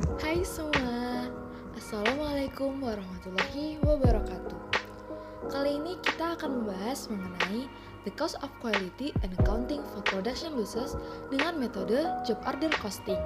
Hai semua, Assalamualaikum warahmatullahi wabarakatuh. Kali ini kita akan membahas mengenai the cost of quality and accounting for production losses dengan metode job order costing.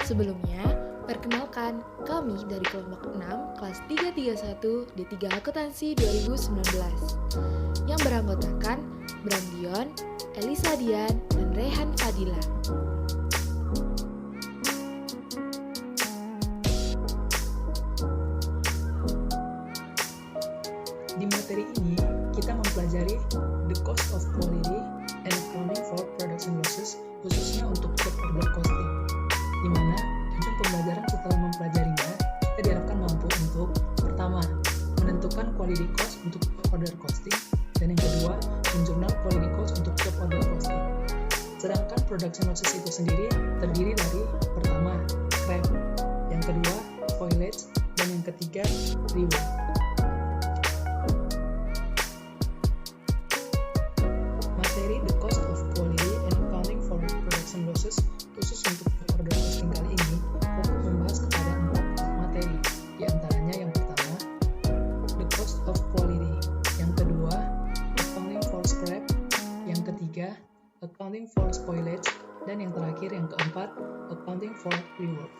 Sebelumnya, perkenalkan kami dari kelompok 6 kelas 331 D3 Akuntansi 2019 yang beranggotakan Bram Dion, Elisa Dian, dan Rehan Fadila. Di materi ini, kita mempelajari the cost of quality and accounting for production losses, khususnya untuk job order costing, di mana tujuan pembelajaran setelah mempelajarinya, kita diharapkan mampu untuk pertama, menentukan quality cost untuk job order costing, dan yang kedua, menjurnal quality cost untuk job order costing. Sedangkan production losses itu sendiri terdiri dari pertama, scrap, yang kedua, spoilage, dan yang ketiga, rework. Materi the cost of quality and accounting for production losses khusus untuk job order costing kali ini fokus membahas kepada 4 materi, di antaranya yang pertama the cost of quality, yang kedua accounting for scrap, yang ketiga accounting for spoilage, dan yang terakhir yang keempat accounting for rework.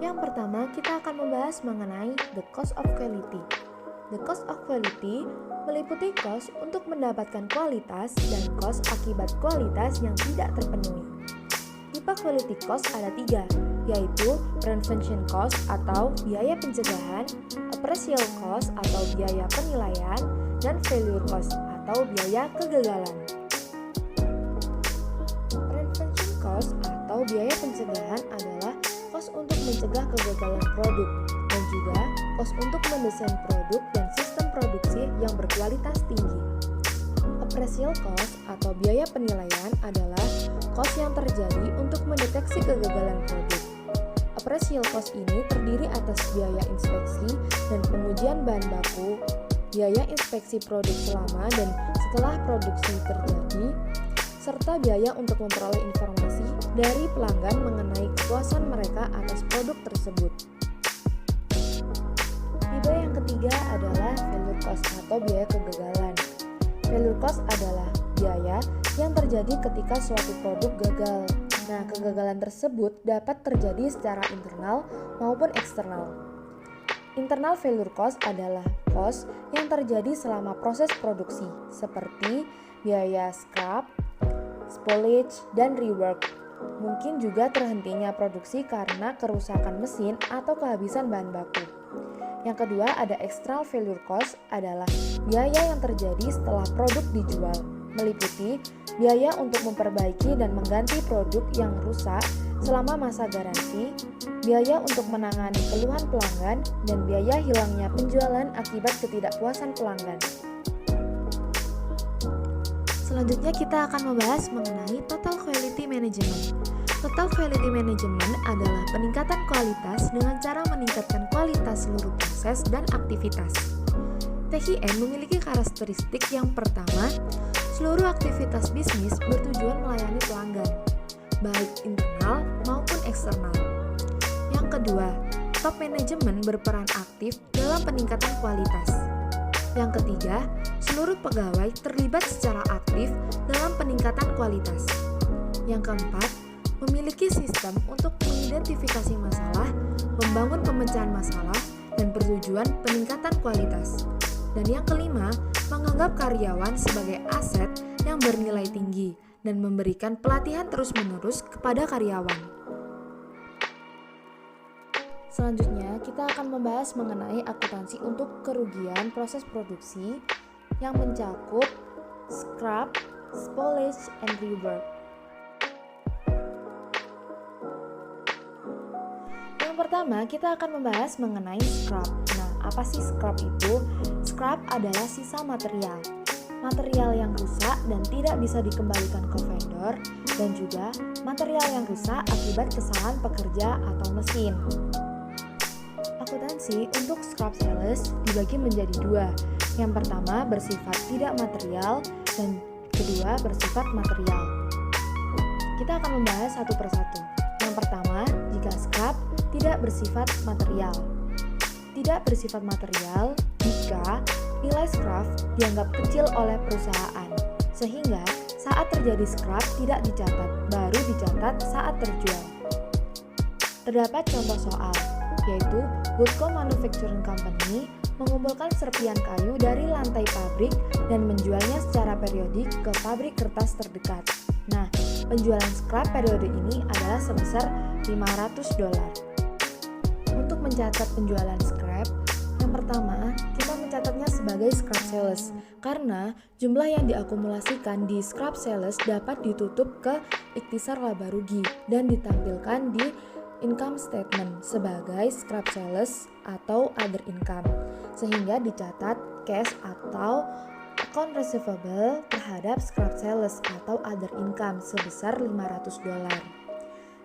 Yang pertama, kita akan membahas mengenai the cost of quality. The cost of quality meliputi cost untuk mendapatkan kualitas dan cost akibat kualitas yang tidak terpenuhi. Tipe quality cost ada 3, yaitu prevention cost atau biaya pencegahan, appraisal cost atau biaya penilaian, dan failure cost atau biaya kegagalan. Prevention cost atau biaya pencegahan adalah cost untuk mencegah kegagalan produk dan juga cost untuk mendesain produk dan sistem produksi yang berkualitas tinggi. Appraisal cost atau biaya penilaian adalah cost yang terjadi untuk mendeteksi kegagalan produk. Appraisal cost ini terdiri atas biaya inspeksi dan pengujian bahan baku, biaya inspeksi produk selama dan setelah produksi terjadi, serta biaya untuk memperoleh informasi dari pelanggan mengenai kepuasan mereka atas produk tersebut. Tipe yang ketiga adalah failure cost atau biaya kegagalan. Failure cost adalah biaya yang terjadi ketika suatu produk gagal. Nah, kegagalan tersebut dapat terjadi secara internal maupun eksternal. Internal failure cost adalah cost yang terjadi selama proses produksi, seperti biaya scrap, spoilage, dan rework. Mungkin juga terhentinya produksi karena kerusakan mesin atau kehabisan bahan baku. Yang kedua ada external failure cost adalah biaya yang terjadi setelah produk dijual, meliputi biaya untuk memperbaiki dan mengganti produk yang rusak selama masa garansi, biaya untuk menangani keluhan pelanggan, dan biaya hilangnya penjualan akibat ketidakpuasan pelanggan. Selanjutnya kita akan membahas mengenai total quality management. Total quality management adalah peningkatan kualitas dengan cara meningkatkan kualitas seluruh proses dan aktivitas. TQM memiliki karakteristik yang pertama, seluruh aktivitas bisnis bertujuan melayani pelanggan, baik internal maupun eksternal. Yang kedua, top manajemen berperan aktif dalam peningkatan kualitas. Yang ketiga, seluruh pegawai terlibat secara aktif dalam peningkatan kualitas. Yang keempat, memiliki sistem untuk mengidentifikasi masalah, membangun pemecahan masalah, dan bertujuan peningkatan kualitas. Dan yang kelima, menganggap karyawan sebagai aset yang bernilai tinggi dan memberikan pelatihan terus-menerus kepada karyawan. Selanjutnya, kita akan membahas mengenai akuntansi untuk kerugian proses produksi yang mencakup scrap, spoilage, and rework. Yang pertama, kita akan membahas mengenai scrap. Nah, apa sih scrap itu? Scrap adalah sisa material. Material yang rusak dan tidak bisa dikembalikan ke vendor, dan juga material yang rusak akibat kesalahan pekerja atau mesin. Akuntansi untuk scrap sales dibagi menjadi 2, Yang pertama bersifat tidak material dan kedua bersifat material. Kita akan membahas satu persatu. Yang pertama, jika scrap tidak bersifat material. Tidak bersifat material jika nilai scrap dianggap kecil oleh perusahaan, sehingga saat terjadi scrap tidak dicatat, baru dicatat saat terjual. Terdapat contoh soal, yaitu Woodco Manufacturing Company mengumpulkan serpian kayu dari lantai pabrik dan menjualnya secara periodik ke pabrik kertas terdekat. Nah, penjualan scrap periode ini adalah sebesar $500. Untuk mencatat penjualan scrap, yang pertama, kita mencatatnya sebagai scrap sales karena jumlah yang diakumulasikan di scrap sales dapat ditutup ke ikhtisar laba rugi dan ditampilkan di income statement sebagai scrap sales atau other income, sehingga dicatat cash atau account receivable terhadap scrap sales atau other income sebesar $500.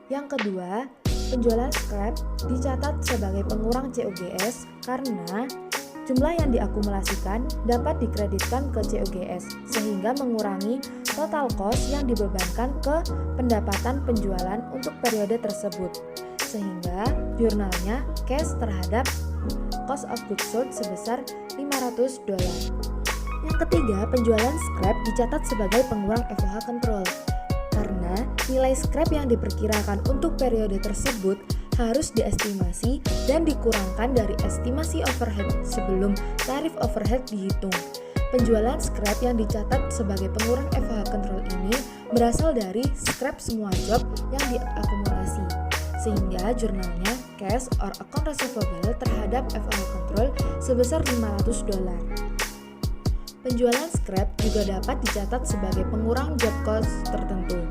Yang kedua, penjualan scrap dicatat sebagai pengurang COGS karena jumlah yang diakumulasikan dapat dikreditkan ke COGS sehingga mengurangi total cost yang dibebankan ke pendapatan penjualan untuk periode tersebut, sehingga jurnalnya cash terhadap cost of goods sold sebesar $500. Yang ketiga, penjualan scrap dicatat sebagai pengurang FOH control karena nilai scrap yang diperkirakan untuk periode tersebut harus diestimasi dan dikurangkan dari estimasi overhead sebelum tarif overhead dihitung. Penjualan scrap yang dicatat sebagai pengurang FOH control ini berasal dari scrap semua job yang diakumulasi, sehingga jurnalnya cash or account receivable terhadap FOH control sebesar $500. Penjualan scrap juga dapat dicatat sebagai pengurang job cost tertentu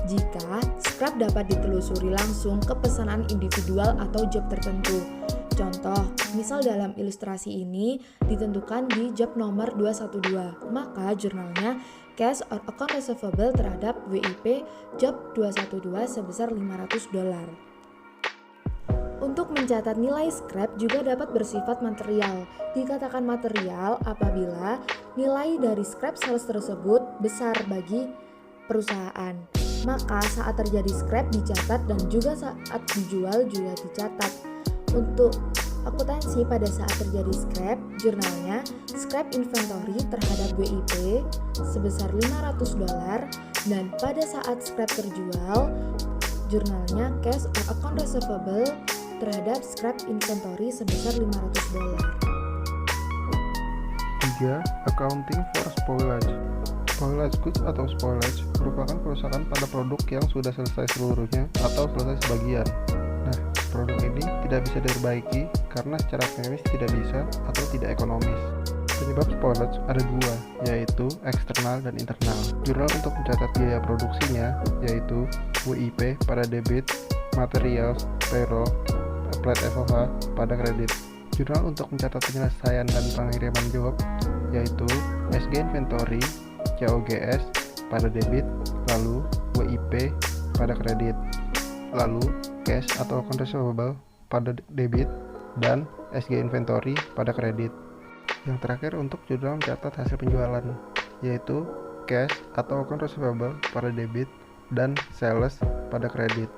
jika scrap dapat ditelusuri langsung ke pesanan individual atau job tertentu. Contoh, misal dalam ilustrasi ini ditentukan di job nomor 212, maka jurnalnya cash or account receivable terhadap WIP job 212 sebesar $500. Untuk mencatat nilai scrap juga dapat bersifat material. Dikatakan material apabila nilai dari scrap sales tersebut besar bagi perusahaan. Maka saat terjadi scrap dicatat dan juga saat dijual juga dicatat. Untuk akuntansi pada saat terjadi scrap, jurnalnya scrap inventory terhadap WIP sebesar $500 dan pada saat scrap terjual, jurnalnya cash or account receivable terhadap scrap inventory sebesar $500. 3. Accounting for spoilage. Spoilage goods atau spoilage merupakan kerusakan pada produk yang sudah selesai seluruhnya atau selesai sebagian. Nah, produk ini tidak bisa diperbaiki karena secara teknis tidak bisa atau tidak ekonomis. Penyebab spoilage ada dua, yaitu eksternal dan internal. Jurnal untuk mencatat biaya produksinya yaitu WIP pada debit, materials, payroll, plat FOH pada kredit. Jurnal untuk mencatat penyelesaian dan pengiriman job yaitu SG inventory, COGS pada debit, lalu WIP pada kredit, lalu cash atau account receivable pada debit, dan SG inventory pada kredit. Yang terakhir untuk jurnal mencatat hasil penjualan yaitu cash atau account receivable pada debit dan sales pada kredit.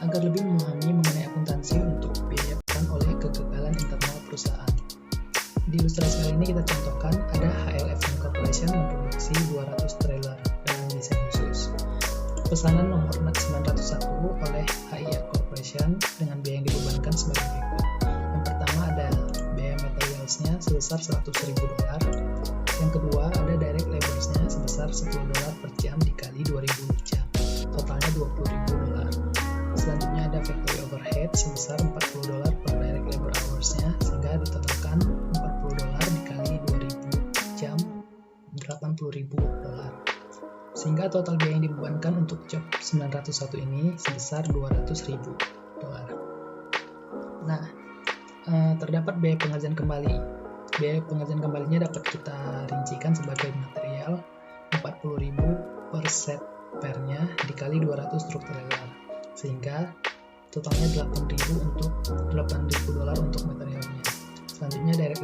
Agar lebih memahami mengenai akuntansi untuk biaya peran oleh kegagalan internal perusahaan. Di ilustrasi kali ini kita contohkan ada HLFM Corporation memproduksi 200 trailer dengan desain khusus. Pesanan nomor 901 oleh HIR Corporation dengan biaya yang dibebankan sebagai berikut. Yang pertama ada biaya materialsnya sebesar $100.000. Yang kedua ada direct labors-nya sebesar $10 per jam dikali 2000 jam. Totalnya $20.000. Selanjutnya ada factory overhead sebesar $40 per direct labor hours-nya sehingga ditotalkan $40 dikali 2000 jam $80.000. Sehingga total biaya yang dibebankan untuk job 901 ini sebesar $200.000. Nah, terdapat biaya pengerjaan kembali. Biaya pengerjaan kembalinya dapat kita rincikan sebagai material 40.000 per set pernya dikali 200 truk trailer, sehingga totalnya 8.000 untuk $8.000 untuk materialnya. Selanjutnya direct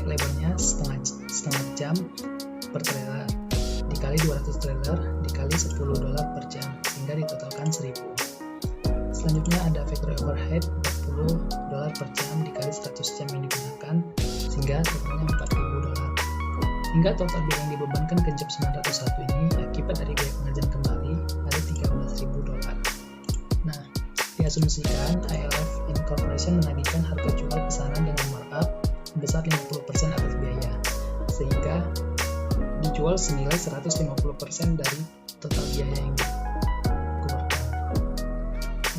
labornya setengah jam per trailer dikali 200 trailer dikali $10 per jam, sehingga ditotalkan 1.000. Selanjutnya ada factory overhead $40 per jam dikali 100 jam yang digunakan, sehingga totalnya $4.000. Hingga total biaya yang dibebankan ke job 901 ini akibat dari biaya pengerjaan kembali ada $13.000. Nah, diasumsikan ILF Incorporation menagihkan harga jual pesanan dengan markup sebesar 50% atas biaya, sehingga dijual senilai 150% dari total biaya yang dikeluarkan.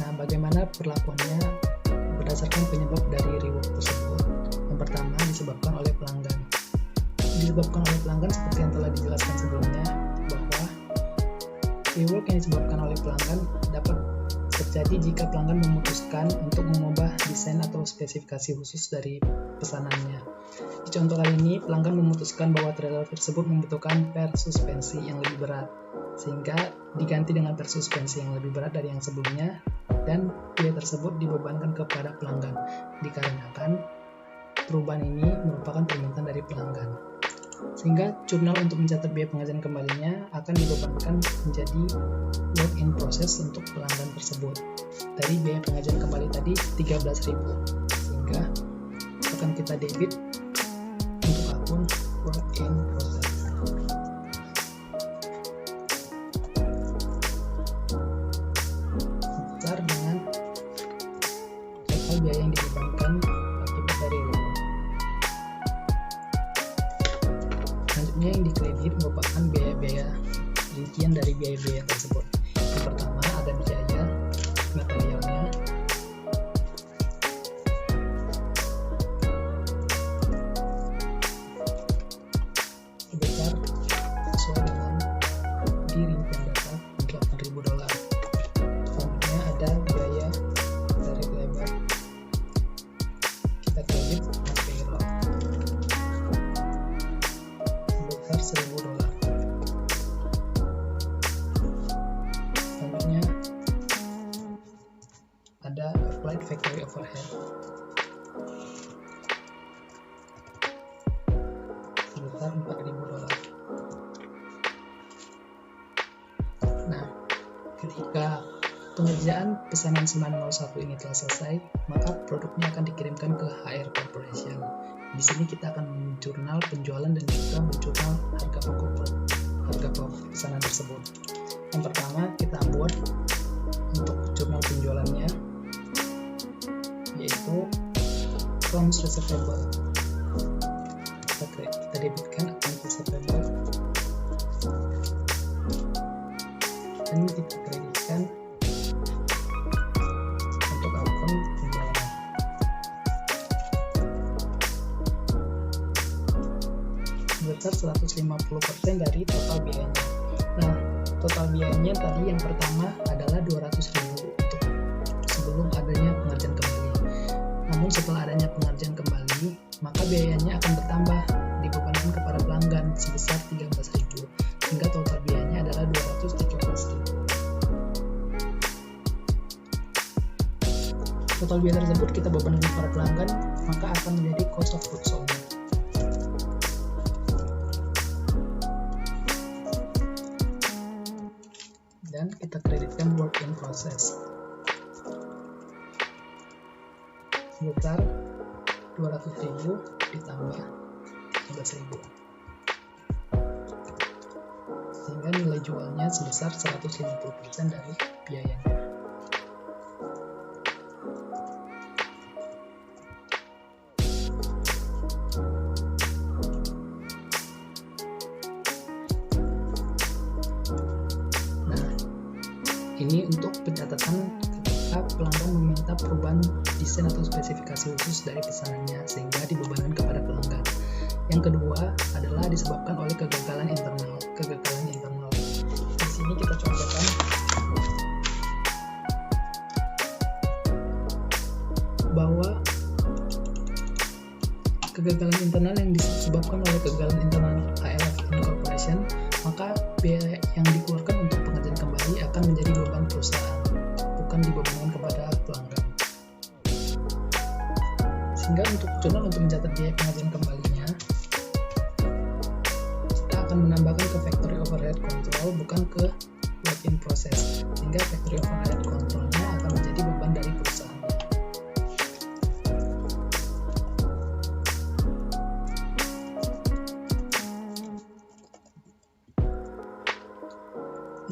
Nah, bagaimana perlakuannya berdasarkan penyebab dari rework tersebut? Yang pertama, disebabkan oleh pelanggan. Seperti yang telah dijelaskan sebelumnya, bahwa rework yang disebabkan oleh pelanggan dapat terjadi jika pelanggan memutuskan untuk mengubah desain atau spesifikasi khusus dari pesanannya. Di contoh kali ini, pelanggan memutuskan bahwa trailer tersebut membutuhkan per suspensi yang lebih berat, sehingga diganti dengan per suspensi yang lebih berat dari yang sebelumnya, dan biaya tersebut dibebankan kepada pelanggan, dikarenakan perubahan ini merupakan permintaan dari pelanggan. Sehingga jurnal untuk mencatat biaya pengerjaan kembalinya akan dibebankan menjadi work in process untuk pelanggan tersebut. Dari biaya pengerjaan kembali tadi $13.000, sehingga akan kita debit untuk akun work in process. Besar dengan total biaya yang dibebankan akibat dari rework. Selanjutnya yang dikredit merupakan biaya-biaya rincian dari biaya-biaya tersebut. Yang pertama ada biaya materialnya, sebesar sesuai dengan di rincian data $8.000. Selanjutnya ada biaya direct labor, kita kredit payroll sebesar $1.000. Selanjutnya ada applied factory overhead sebesar $4.000. Nah, ketika pengerjaan pesanan 901 ini telah selesai, maka produknya akan dikirimkan ke HR Corporation. Di sini kita akan menjurnal penjualan dan juga menjurnal harga pokok pesanan tersebut. Yang pertama, kita buat untuk jurnal penjualannya, yaitu accounts receivable. Kita debitkan accounts receivable dan kita kreditkan untuk akun penjualan. Sebesar 150% dari total biayanya. Nah, total biayanya tadi yang pertama adalah $200.000 untuk sebelum adanya pengerjaan kembali. Namun setelah adanya pengerjaan kembali, maka biayanya akan bertambah, dibebankan kepada pelanggan sebesar $13.000, hingga total biayanya adalah $217.000. Total biaya tersebut kita bebankan kepada pelanggan, maka akan menjadi cost of goods sold. Dan kita kreditkan work in process sebesar $200.000 ditambah $11.000, sehingga nilai jualnya sebesar 150% dari biayanya. Ini untuk pencatatan ketika pelanggan meminta perubahan desain atau spesifikasi khusus dari pesanannya, sehingga dibebankan kepada pelanggan. Yang kedua adalah disebabkan oleh kegagalan internal. Di sini kita contohkan bahwa kegagalan internal yang disebabkan oleh kegagalan internal ALF Incorporation, maka biaya yang dikeluarkan untuk pengerjaan kembali akan menjadi beban perusahaan, bukan dibebankan kepada pelanggan. Sehingga untuk jurnal untuk mencatat biaya pengerjaan kembalinya, kita akan menambahkan ke factory overhead control, bukan ke work in process, sehingga factory overhead controlnya akan menjadi beban dari perusahaan.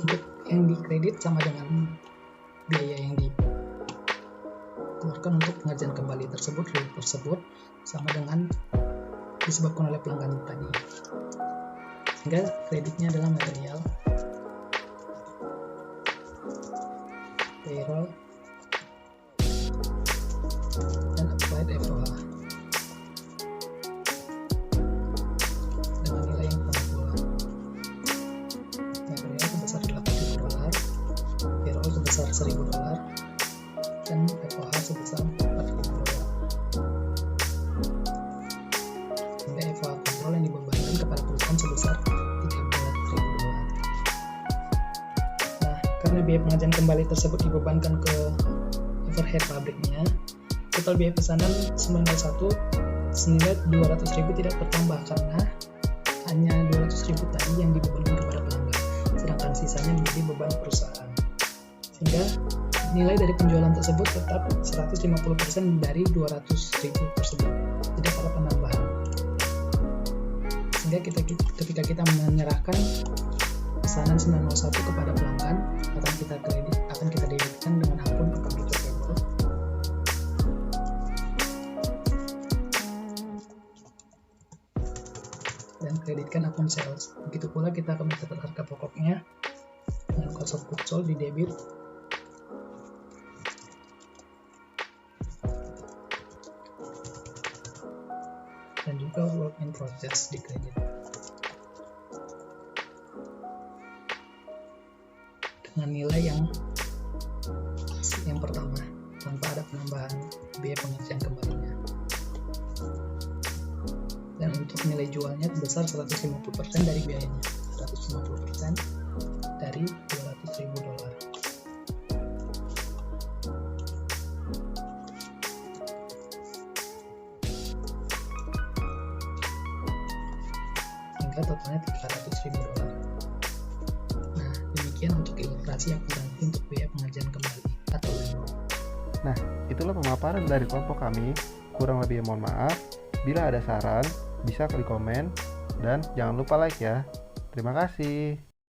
Untuk yang dikredit sama dengan biaya yang dikeluarkan untuk pengerjaan kembali tersebut sama dengan disebabkan oleh pelanggan tadi, sehingga kreditnya adalah material, payroll, dan applied FOH dengan nilai yang sama pula. Material sebesar $8.000, payroll sebesar $1.000, dan FOH sebesar $4.000. Sehingga FOH kontrol yang dibebankan kepada perusahaan sebesar $13.000. Nah, karena biaya pengerjaan kembali tersebut dibebankan ke overhead pabriknya, total biaya pesanan 901 senilai 200.000 tidak bertambah karena hanya 200.000 tadi yang dibebankan kepada pelanggan, sedangkan sisanya menjadi beban perusahaan. Sehingga nilai dari penjualan tersebut tetap 150% dari 200.000 tersebut, tidak ada penambahan. Sehingga ketika kita menyerahkan pesanan 901 kepada pelanggan, akan kita debitkan dengan akun account receivable. Dan kreditkan akun sales. Begitu pula kita akan mencatat harga pokoknya dengan cost of goods sold di debit, dan juga work in progress di kredit dengan nilai yang pertama tanpa ada penambahan biaya pengerjaan kembalinya. Dan untuk nilai jualnya sebesar 150% dari biayanya, 150% dari $200.000. Hingga totalnya $300.000. Nah, demikian untuk ilustrasi yang berarti untuk biaya pengerjaan kembali atau LIFO. Nah, itulah pemaparan dari kelompok kami. Kurang lebih mohon maaf. Bila ada saran, bisa klik komen dan jangan lupa like ya. Terima kasih.